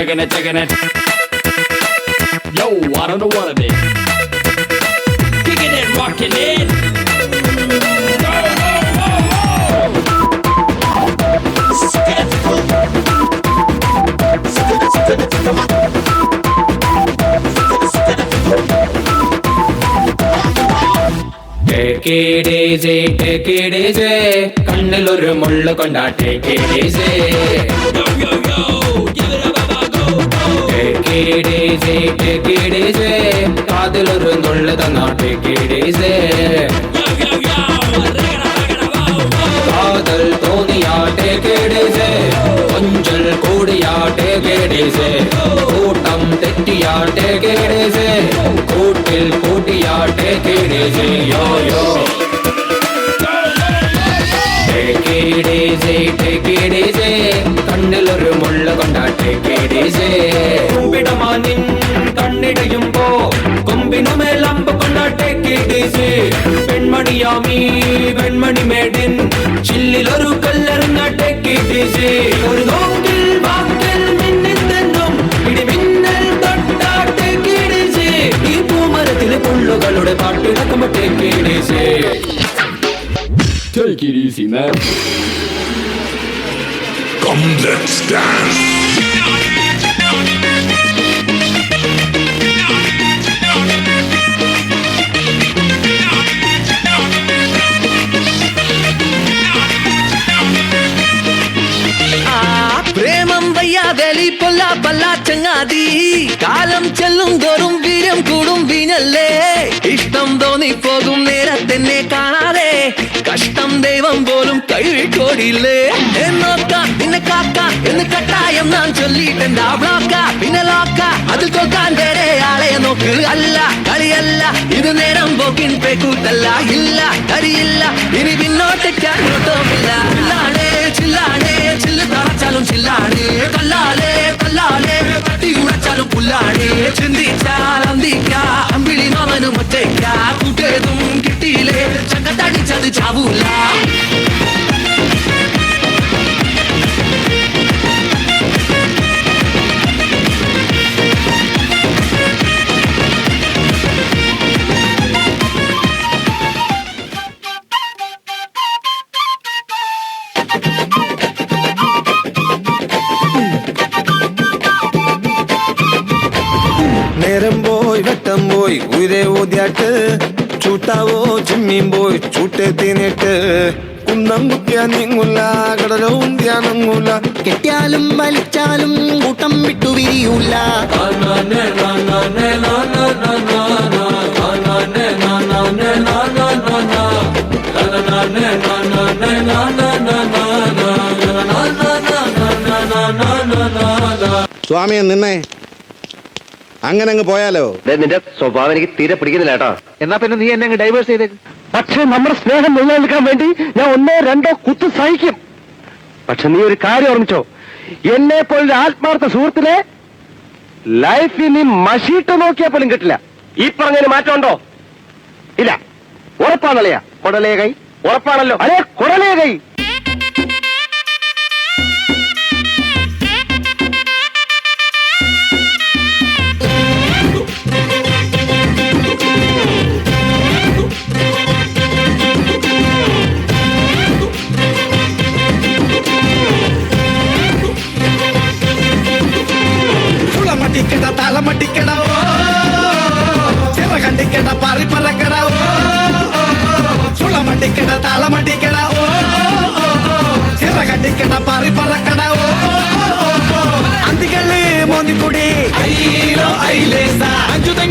Yo, I don't know what it is. Kicking it, rocking it. Take it easy, take it easy. കണ്ണിലൊരു മുള്ളു കൊണ്ടാ take it easy. Yo, yo, yo, give it up, go, go. Take it easy, take it easy. കാതിലൊരു നുള്ളു തന്നാ take it easy. Yo, yo, yo, regada, wow, wow. കാതൽ തോന്നിയാ take it easy. കൊഞ്ചൽ കൂടിയാ take it easy. കൂട്ടം തെറ്റിയാ take it easy. കൂട്ടിൽ കൂട്ടിയാ take it easy. Yo, yo. Take it easy, take it easy. കണ്ണിലൊരു മുള്ള കൊണ്ടാ take it easy. കുമ്പിടമാനിൻ കണ്ണിടയുമ്പോ കൊമ്പിനുമേലമ്പ് കൊണ്ടാ take it easy. പെൺമണിയാമീ പെൺമണി മേടിൻ ചില്ലിലൊരു കല്ലെറിഞ്ഞ take it easy. ഒരു നോക്കിൽ വാക്കിൽ മിന്നിത്തെന്നും ഇടിമിന്നൽ തൊട്ടാ take it easy. ഈ പൂമരത്തിലെ പുള്ളുകളുടെ പാട്ടിടക്കുമ്പോ take it easy. Take it easy, man. Come, let's dance. പ്രേമം വയ്യാതെലി പൊല്ല പല്ല ചങ്ങാതി കാലം ചെല്ലും തോറും വീര്യം കൂടും വീഞ്ഞല്ലേ ഇഷ്ടം തോന്നിപ്പോകും നേരത്തെന്നെ കാണാതെ കഷ്ടം ദൈവം പോലും കൈവിട്ടോടില്ലേ എന്നോക്ക നിന്നെ കാക്ക എന്ന് കട്ടായം നാം ചൊല്ലിട്ടെന്താ ബ്ലോക്ക പിന്നെ ലോക്ക അതിൽ തോക്കാൻ വേറെ ആളെ നോക്ക് അല്ല കളിയല്ല ഇത് നേരം പോക്കിൻ പേക്കൂത്തല്ല ഇല്ല കരിയില്ല ഇനി പിന്നോട്ടേക്കാട്ടോമില്ല ചില്ലാണേ ചില്ലാണേ ചില്ല് തറച്ചാലും ചില്ലാണേ കല്ലാലേ കല്ലാലേ പട്ടി ഉടച്ചാലും പുല്ലാണേ ചിന്തിച്ചാൽ അന്തിക്ക അമ്പിളി മാമനും ഒറ്റയ്ക്ക കൂട്ടേതും കിട്ടിയില്ലേ ചക്കത്തടിച്ചത് ചാവൂല നേരം പോയി വെട്ടം പോയി ഉയരെ ഊതിയാട്ട് ചൂട്ടാവോ ചിമ്മീൻ പോയി ചൂട്ടെ തിന്നിട്ട് കുന്നം കുത്തിയാ നീങ്ങൂല കടലോ ഉന്തിയാനങ്ങൂല കെട്ടിയാലും വലിച്ചാലും കൂട്ടം വിട്ടു വിരിയൂല സ്വാമിയെ നിന്നെ അങ്ങനെ അങ്ങ് പോയാലോ? നിന്റെ സ്വഭാവം എനിക്ക് തീരെ പിടിക്കുന്നില്ല കേട്ടോ. എന്നാ പിന്നെ നീ എന്നെ അങ്ങ് ഡൈവേഴ്സ് ചെയ്തേക്ക്. പക്ഷെ നമ്മുടെ സ്നേഹം നിലനിൽക്കാൻ വേണ്ടി ഞാൻ 1-2 കുത്ത് സഹിക്കും. പക്ഷെ നീ ഒരു കാര്യം ഓർമ്മിച്ചോ, എന്നെ പോലൊരു ആത്മാർത്ഥ സുഹൃത്തിനെ ലൈഫിൽ നീ മഷീട്ട് നോക്കിയാൽ പോലും കിട്ടില്ല. ഈ പറഞ്ഞതിന് മാറ്റമുണ്ടോ? ഇല്ല. ഉറപ്പാണല്ലയാ കൊടലേ കൈ? ഉറപ്പാണല്ലോ. അല്ലേ കൊടലേ കൈ? മട്ടിക്കട തലമട്ടിക്കട ചിറകണ്ടിക്കട പാറി പറക്കട ചുളമട്ടിക്കട തലമട്ടിക്കട ചിറകണ്ടിക്കട പാറി പറക്കട അന്തികള് മോന്നിക്കുടി അയ്യോ അയിലേസ അഞ്ചുത